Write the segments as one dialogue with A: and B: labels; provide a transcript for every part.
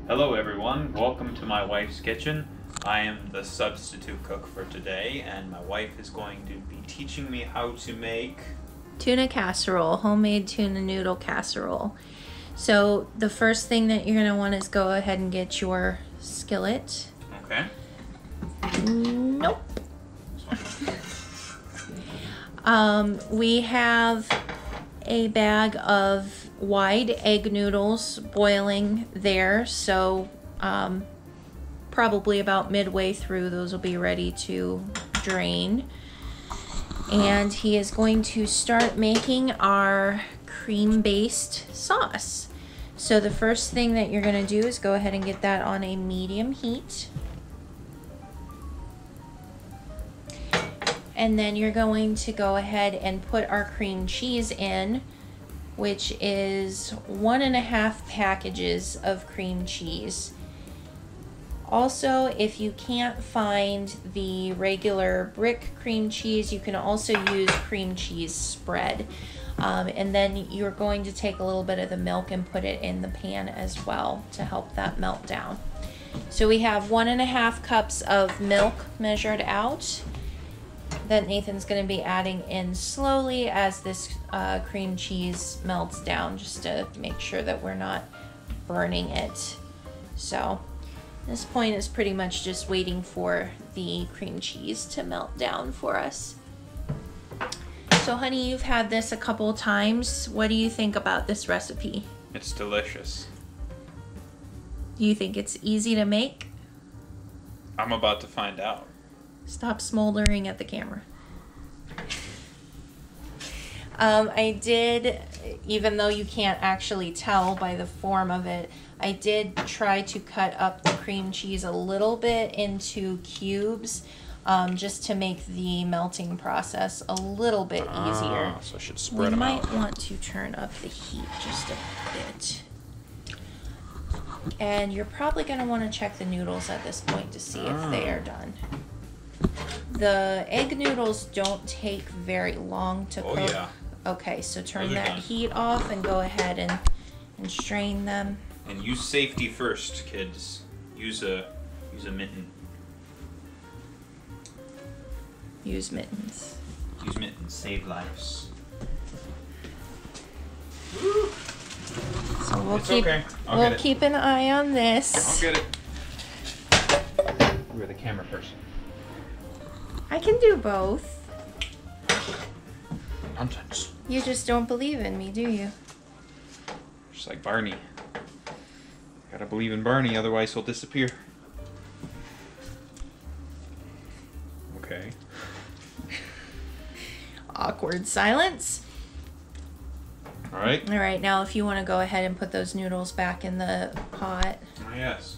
A: Hello everyone, welcome to my wife's kitchen. I am the substitute cook for today, and my wife is going to be teaching me how to make
B: tuna casserole, homemade tuna noodle casserole. So the first thing that you're gonna want is go ahead and get your skillet.
A: Okay.
B: Nope. We have a bag of wide egg noodles boiling there, so probably about midway through those will be ready to drain. And he is going to start making our cream-based sauce. So the first thing that you're going to do is go ahead and get that on a medium heat. And then you're going to go ahead and put our cream cheese in, which is 1.5 packages of cream cheese. Also, if you can't find the regular brick cream cheese, you can also use cream cheese spread. And then you're going to take a little bit of the milk and put it in the pan as well to help that melt down. So we have 1.5 cups of milk measured out that Nathan's going to be adding in slowly as this cream cheese melts down, just to make sure that we're not burning it. So this point is pretty much just waiting for the cream cheese to melt down for us. So honey, you've had this a couple times. What do you think about this recipe?
A: It's delicious.
B: Do you think it's easy to make?
A: I'm about to find out.
B: Stop smoldering at the camera. I did, even though you can't actually tell by the form of it, I did try to cut up the cream cheese a little bit into cubes, just to make the melting process a little bit easier.
A: So I should spread them out.
B: We might want to turn up the heat just a bit. And you're probably going to want to check the noodles at this point to see if they are done. The egg noodles don't take very long to cook.
A: Yeah.
B: Okay, so turn that heat off and go ahead and strain them.
A: And use safety first, kids. Use a mitten.
B: Use mittens.
A: Use mittens. Save lives.
B: So we'll
A: It's
B: keep
A: okay.
B: we'll keep an eye on this.
A: I'll get it. You're the camera person.
B: I can do both.
A: Nonsense.
B: You just don't believe in me, do you?
A: Just like Barney. Gotta believe in Barney, otherwise he'll disappear. Okay.
B: Awkward silence.
A: All right.
B: All right, now if you want to go ahead and put those noodles back in the pot.
A: Oh, yes.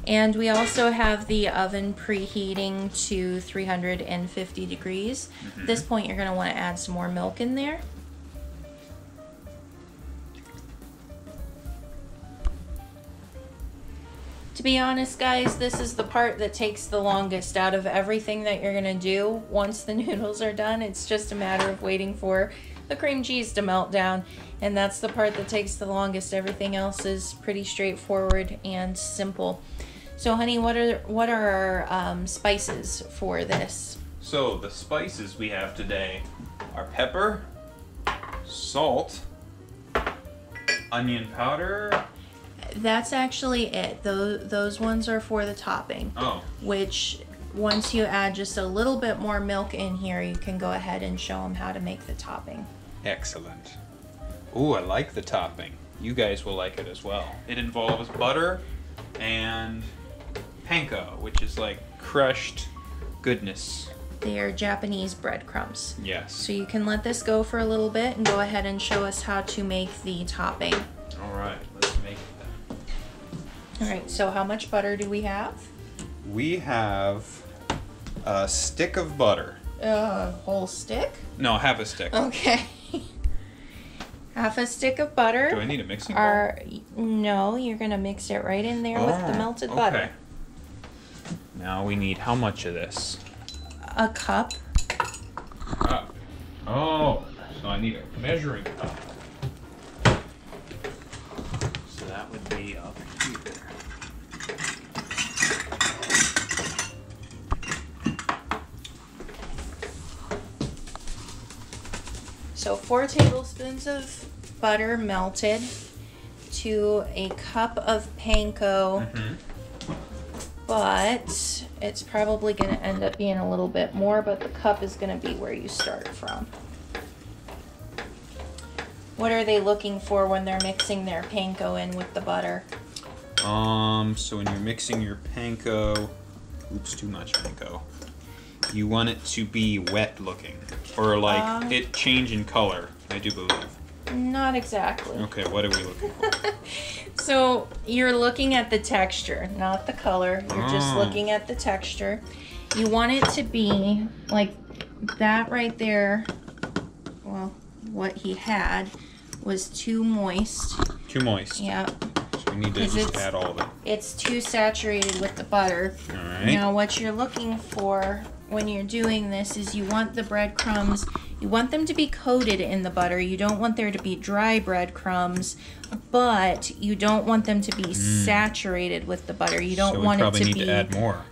B: And we also have the oven preheating to 350 degrees. At this point, you're going to want to add some more milk in there. To be honest, guys, this is the part that takes the longest out of everything that you're going to do. Once the noodles are done, it's just a matter of waiting for the cream cheese to melt down. And that's the part that takes the longest. Everything else is pretty straightforward and simple. So honey, what are our spices for this?
A: So the spices we have today are pepper, salt, onion powder.
B: That's actually it. Those ones are for the topping.
A: Oh.
B: Which, once you add just a little bit more milk in here, you can go ahead and show them how to make the topping.
A: Excellent. Ooh, I like the topping. You guys will like it as well. It involves butter and panko, which is like crushed goodness.
B: They are Japanese breadcrumbs.
A: Yes.
B: So you can let this go for a little bit and go ahead and show us how to make the topping.
A: All right, let's make that.
B: All right, so how much butter do we have?
A: We have a stick of butter.
B: A whole stick?
A: No, half a stick.
B: Okay. Half a stick of butter.
A: Do I need a mixing bowl?
B: No, you're going to mix it right in there with the melted butter.
A: Now we need how much of this?
B: A cup.
A: Oh. Oh, so I need a measuring cup. So that would be up here.
B: So 4 tablespoons of butter melted to a cup of panko, but it's probably going to end up being a little bit more, but the cup is going to be where you start from. What are they looking for when they're mixing their panko in with the butter?
A: So when you're mixing your panko, oops, too much panko. You want it to be wet looking, or like it change in color, I do believe.
B: Not exactly.
A: Okay, what are we looking for?
B: So you're looking at the texture, not the color. You're just looking at the texture. You want it to be like that right there. Well, what he had was too moist.
A: Too moist.
B: Yep.
A: So we need to just add all of it.
B: It's too saturated with the butter.
A: All right.
B: Now what you're looking for when you're doing this is you want the breadcrumbs, you want them to be coated in the butter. You don't want there to be dry breadcrumbs, but you don't want them to be saturated with the butter. You don't want it to be...
A: So we probably need to add more.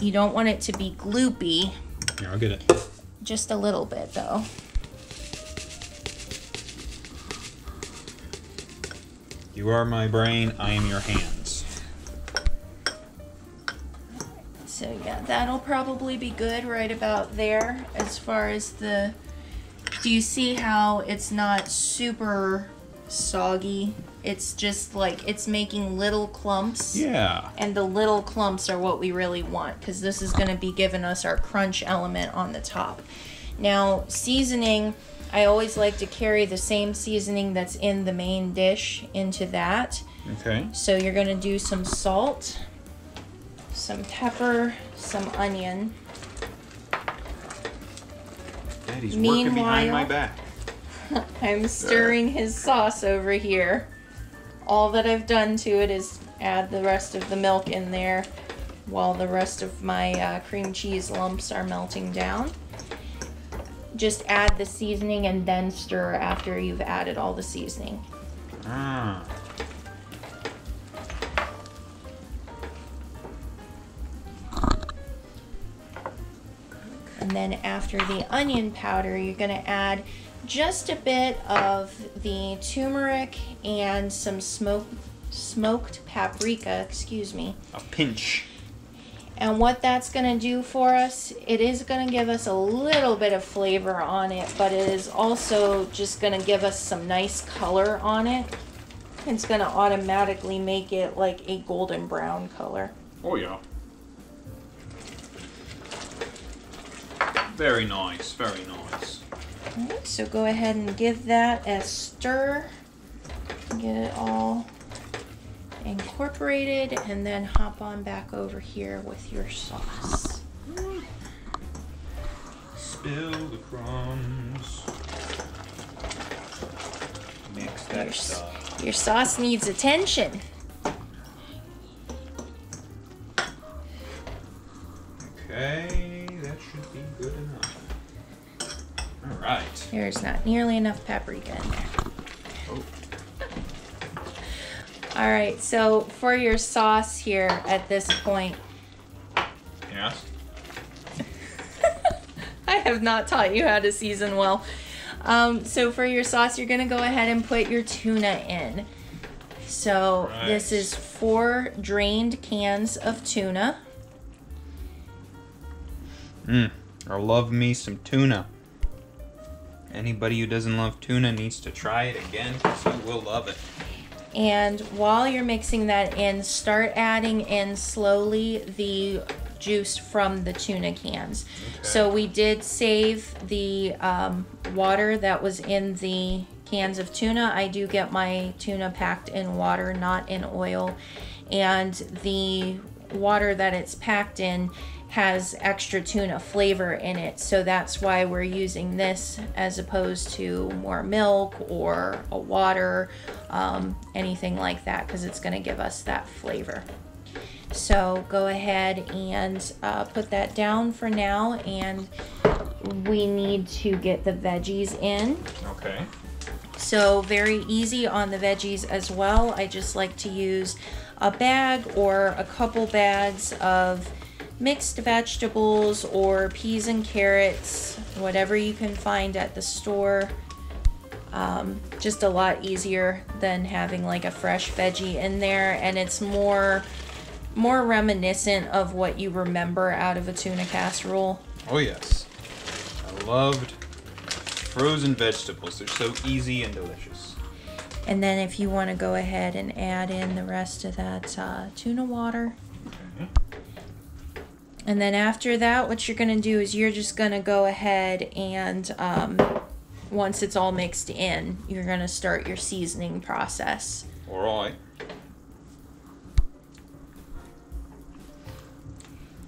B: You don't want it to be gloopy.
A: Here, I'll get it.
B: Just a little bit though.
A: You are my brain, I am your hands.
B: So yeah, that'll probably be good right about there as far as the... Do you see how it's not super soggy? It's just like it's making little clumps.
A: Yeah.
B: And the little clumps are what we really want because this is going to be giving us our crunch element on the top. Now, seasoning, I always like to carry the same seasoning that's in the main dish into that.
A: Okay.
B: So you're going to do some salt, some pepper, some onion.
A: Daddy's working behind my back.
B: I'm stirring his sauce over here. All that I've done to it is add the rest of the milk in there while the rest of my cream cheese lumps are melting down. Just add the seasoning and then stir after you've added all the seasoning.
A: Ah.
B: And then after the onion powder, you're going to add just a bit of the turmeric and some smoked paprika, excuse me.
A: A pinch.
B: And what that's going to do for us, it is going to give us a little bit of flavor on it, but it is also just going to give us some nice color on it. It's going to automatically make it like a golden brown color.
A: Oh yeah. Very nice, very nice.
B: Alright, so go ahead and give that a stir. Get it all incorporated and then hop on back over here with your sauce.
A: Spill the crumbs. Mix that stuff.
B: Your sauce needs attention.
A: Okay, that should be good enough. Alright.
B: There's not nearly enough paprika in there.
A: Oh.
B: Alright, so for your sauce here at this point,
A: Yes?
B: I have not taught you how to season well. So for your sauce, you're going to go ahead and put your tuna in. So this is 4 drained cans of tuna.
A: I love me some tuna. Anybody who doesn't love tuna needs to try it again because you will love it.
B: And while you're mixing that in, start adding in slowly the juice from the tuna cans. Okay. So we did save the water that was in the cans of tuna. I do get my tuna packed in water, not in oil. And the water that it's packed in has extra tuna flavor in it, so that's why we're using this as opposed to more milk or a water, anything like that, because it's going to give us that flavor. So go ahead and put that down for now, and we need to get the veggies in.
A: Okay.
B: So very easy on the veggies as well. I just like to use a bag or a couple bags of mixed vegetables or peas and carrots, whatever you can find at the store. Just a lot easier than having like a fresh veggie in there, and it's more reminiscent of what you remember out of a tuna casserole.
A: Oh yes, I loved frozen vegetables. They're so easy and delicious.
B: And then if you want to go ahead and add in the rest of that tuna water.
A: Okay.
B: And then after that, what you're going to do is you're just going to go ahead and once it's all mixed in, you're going to start your seasoning process.
A: All right.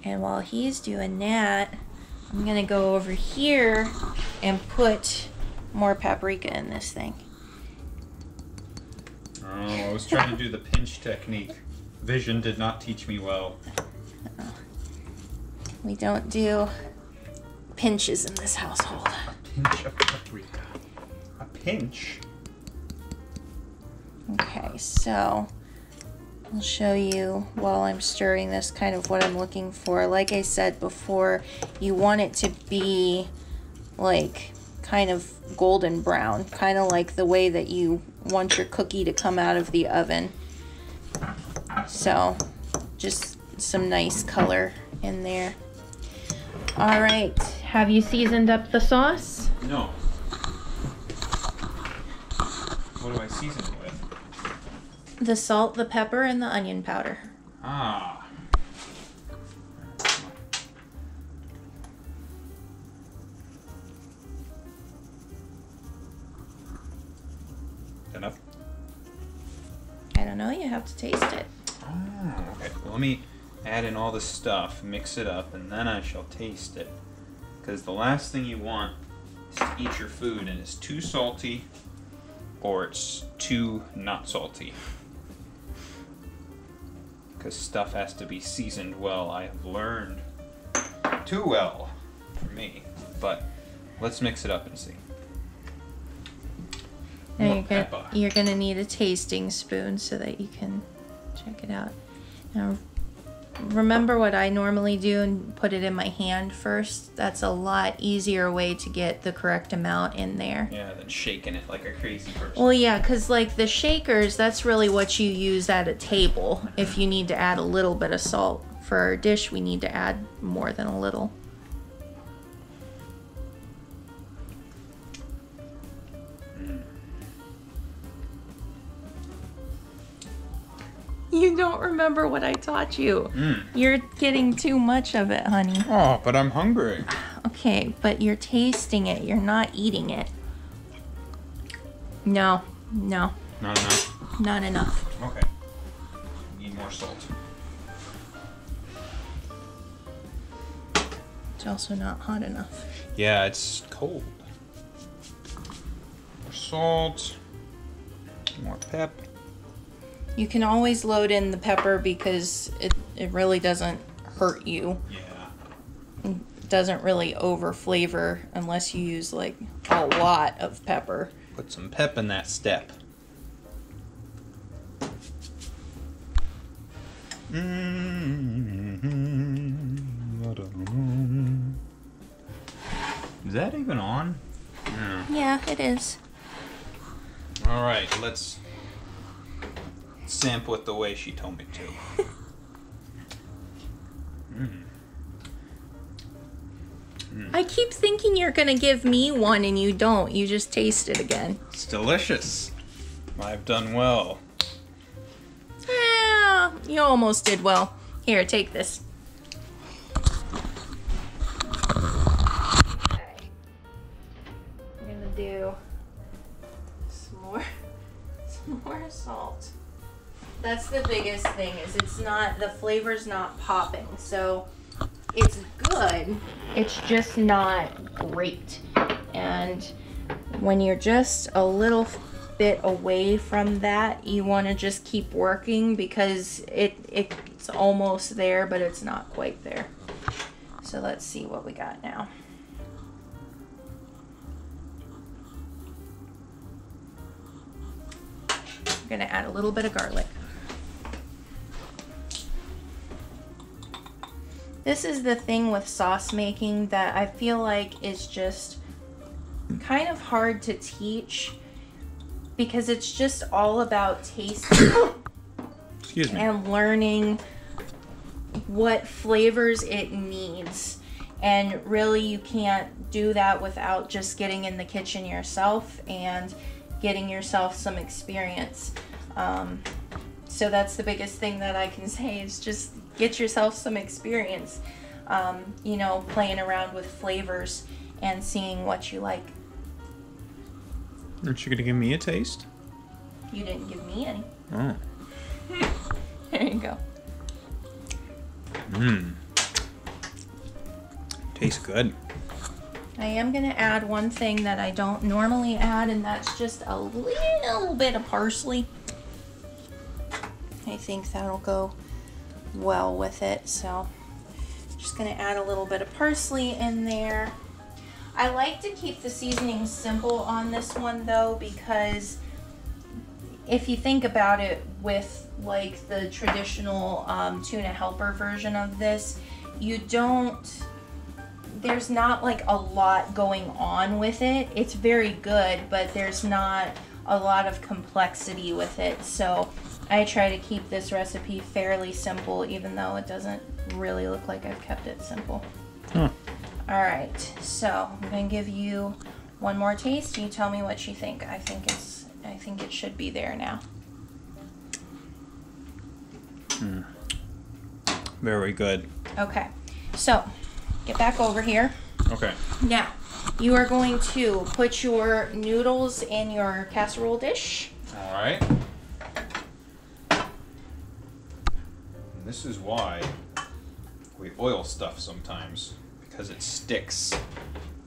B: And while he's doing that, I'm going to go over here and put more paprika in this thing.
A: Oh, I was trying to do the pinch technique. Vision did not teach me well.
B: We don't do pinches in this household.
A: A pinch of paprika. A pinch?
B: Okay, so I'll show you while I'm stirring this kind of what I'm looking for. Like I said before, you want it to be like kind of golden brown, kind of like the way that you want your cookie to come out of the oven. So just some nice color in there. All right, have you seasoned up the sauce?
A: No. What do I season it with?
B: The salt, the pepper, and the onion powder.
A: Ah. Enough?
B: I don't know, you have to taste it.
A: Oh, okay. Well, let me add in all the stuff, mix it up, and then I shall taste it. Because the last thing you want is to eat your food and it's too salty or it's too not salty. Because stuff has to be seasoned well. I have learned too well for me. But let's mix it up and see.
B: Now you're gonna need a tasting spoon so that you can check it out. Now, remember what I normally do and put it in my hand first? That's a lot easier way to get the correct amount in there.
A: Yeah, than shaking it like a crazy person.
B: Well, yeah, because like the shakers, that's really what you use at a table. If you need to add a little bit of salt. For our dish, we need to add more than a little. You don't remember what I taught you. You're getting too much of it, honey.
A: Oh, but I'm hungry.
B: Okay, but you're tasting it. You're not eating it. No.
A: Not enough?
B: Not enough.
A: Okay. Need more salt.
B: It's also not hot enough.
A: Yeah, it's cold. More salt. More pep.
B: You can always load in the pepper because it really doesn't hurt you.
A: Yeah.
B: It doesn't really over flavor unless you use like a lot of pepper.
A: Put some pep in that step. Is that even on?
B: Yeah, it is.
A: All right, let's sample it the way she told me to.
B: I keep thinking you're gonna give me one and you don't. You just taste it again.
A: It's delicious. I've done well.
B: Yeah, you almost did well. Here, take this. Okay. I'm gonna do some more salt. That's the biggest thing, is the flavor's not popping. So it's good, it's just not great. And when you're just a little bit away from that, you want to just keep working because it's almost there, but it's not quite there. So let's see what we got now. You're gonna add a little bit of garlic. This is the thing with sauce making that I feel like is just kind of hard to teach, because it's just all about tasting
A: Excuse me.
B: and learning what flavors it needs. And really, you can't do that without just getting in the kitchen yourself and getting yourself some experience. So that's the biggest thing that I can say, is just get yourself some experience, you know, playing around with flavors and seeing what you like.
A: Aren't you gonna give me a taste?
B: You didn't give me any.
A: Oh.
B: There you go.
A: Mmm. Tastes good.
B: I am going to add one thing that I don't normally add, and that's just a little bit of parsley. I think that'll go well with it, so just going to add a little bit of parsley in there. I like to keep the seasoning simple on this one though, because if you think about it, with like the traditional tuna helper version of this, there's not like a lot going on with it. It's very good, but there's not a lot of complexity with it. So I try to keep this recipe fairly simple, even though it doesn't really look like I've kept it simple.
A: Huh.
B: All right, so I'm gonna give you one more taste. You tell me what you think. I think it should be there now.
A: Very good.
B: Okay, so get back over here.
A: Okay.
B: Now, you are going to put your noodles in your casserole dish.
A: All right. This is why we oil stuff sometimes, because it sticks.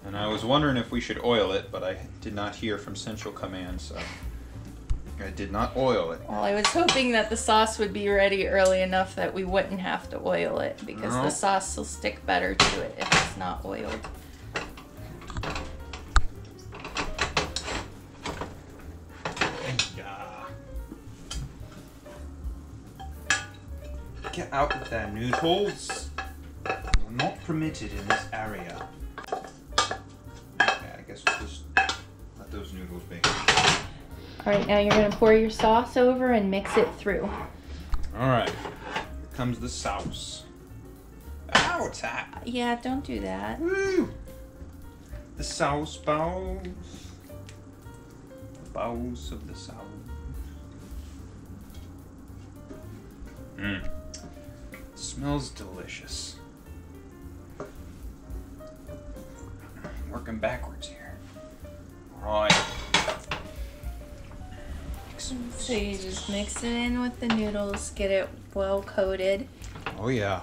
A: And I was wondering if we should oil it, but I did not hear from Central Command, so I did not oil it.
B: Well, I was hoping that the sauce would be ready early enough that we wouldn't have to oil it, because the sauce will stick better to it if it's not oiled.
A: Get out with their noodles. You're not permitted in this area. Okay, I guess we'll just let those noodles be.
B: All right, now you're going to pour your sauce over and mix it through.
A: All right, here comes the sauce. Ow, it's hot.
B: Yeah, don't do that.
A: Woo! The sauce balls. The balls of the sauce. Mmm. Smells delicious. Working backwards here. All right.
B: So you just mix it in with the noodles, get it well coated.
A: Oh yeah.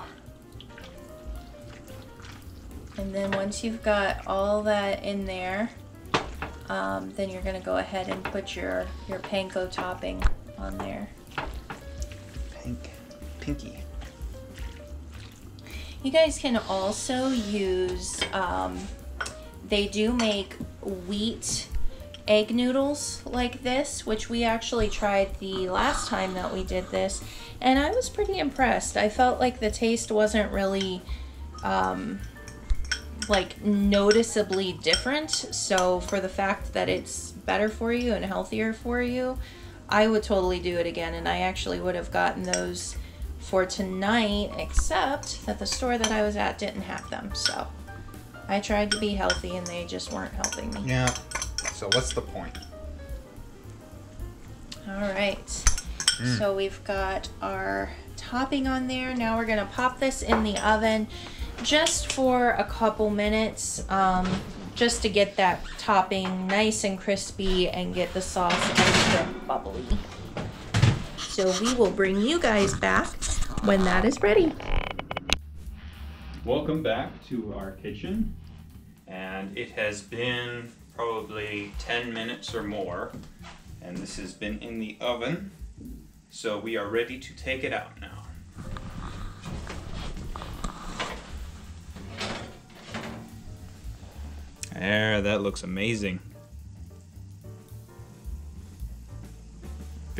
B: And then once you've got all that in there, then you're gonna go ahead and put your panko topping on there.
A: Pinky.
B: You guys can also use, they do make wheat egg noodles like this, which we actually tried the last time that we did this, and I was pretty impressed. I felt like the taste wasn't really like noticeably different, so for the fact that it's better for you and healthier for you, I would totally do it again. And I actually would have gotten those for tonight, except that the store that I was at didn't have them, so I tried to be healthy and they just weren't helping me.
A: Yeah. So what's the point?
B: All right, so we've got our topping on there. Now we're gonna pop this in the oven just for a couple minutes, just to get that topping nice and crispy and get the sauce extra bubbly. So we will bring you guys back when that is ready.
A: Welcome back to our kitchen, and it has been probably 10 minutes or more, and this has been in the oven, so we are ready to take it out now. There, that looks amazing.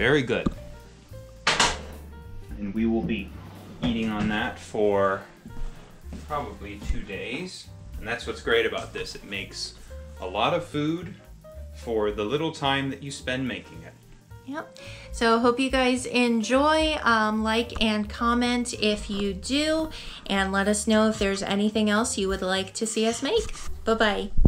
A: Very good. And we will be eating on that for probably 2 days. And that's what's great about this. It makes a lot of food for the little time that you spend making it.
B: Yep. So hope you guys enjoy. Like and comment if you do, and let us know if there's anything else you would like to see us make. Bye-bye.